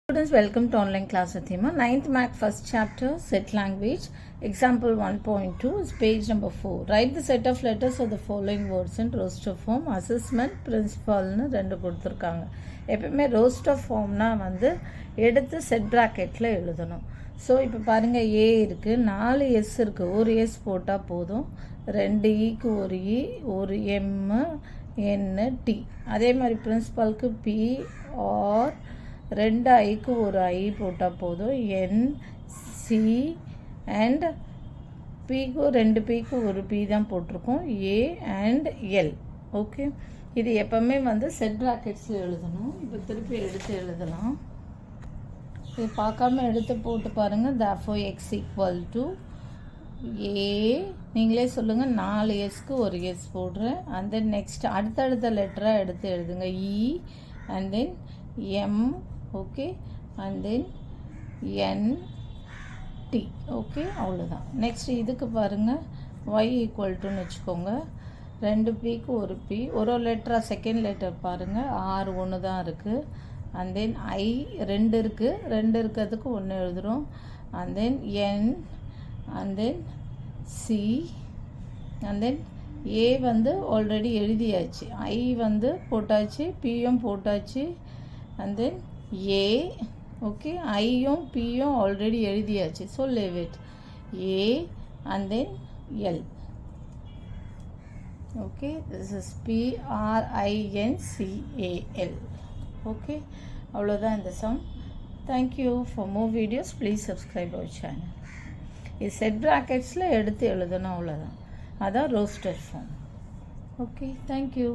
Students, welcome to online class with Hima. 9th Mac first chapter, set language. Example 1.2 is page number 4. Write the set of letters of the following words in roster form. Assessment, principal னு ரெண்டு கொடுத்துருக்காங்க. எப்பவுமே roster formனா வந்து எடுத்து set bracketல எழுதணும். So இப்போ பாருங்கள் ஏ இருக்குது, 4 எஸ் இருக்குது, ஒரு எஸ் போட்டால் போதும், 2 ஈக்கு ஒரு இ, ஒரு எம்மு, என்னு, டி. அதே மாதிரி பிரின்சிபாலுக்கு பி ஆர் 2 ஐக்கு ஒரு ஐ போட்டால் போதும், என், சி அண்ட் பிக்கு 2 பிக்கு ஒரு பி தான் போட்டிருக்கோம், ஏ அண்ட் எல். ஓகே, இது எப்போவுமே வந்து செட் ப்ராக்கெட்ஸில் எழுதணும். இப்போ திருப்பி எடுத்து எழுதலாம். இது பார்க்காம எடுத்து போட்டு பாருங்கள். therefore எக்ஸ் ஈக்குவல் டு ஏ, நீங்களே சொல்லுங்கள், 4 எஸ்க்கு ஒரு எஸ் போடுறேன். அண்ட் தென் நெக்ஸ்ட் அடுத்தடுத்த லெட்டராக எடுத்து எழுதுங்க. E and then M, okay, and then N, T. Okay, அவ்வளோதான். நெக்ஸ்ட் இதுக்கு பாருங்கள், ஒய் ஈக்குவல் டுன்னு வச்சுக்கோங்க. 2 பிக்கு ஒரு பி, ஒரு லெட்டராக செகண்ட் லெட்டர் பாருங்கள், ஆர் ஒன்று தான் இருக்குது. அண்ட் தென் ஐ 2 இருக்குது, 2 இருக்கிறதுக்கு 1 எழுதுகிறோம். And then N, and then C, and then A வந்து ஆல்ரெடி எழுதியாச்சு, ஐ வந்து போட்டாச்சு, பியும் போட்டாச்சு, அண்ட் தென் ஏ, ஓகே, ஐயும் பியும் ஆல்ரெடி எழுதியாச்சு. So leave it. A and then L. Okay, this is PRINCAL. Okay, அவ்வளோதான் இந்த sum. Thank you. For more videos please subscribe our channel. இது செட் ப்ராக்கெட்ஸில் எடுத்து எழுதணும், அவ்வளோதான். அதான் ரோஸ்டர் ஃபார்ம். Okay, thank you.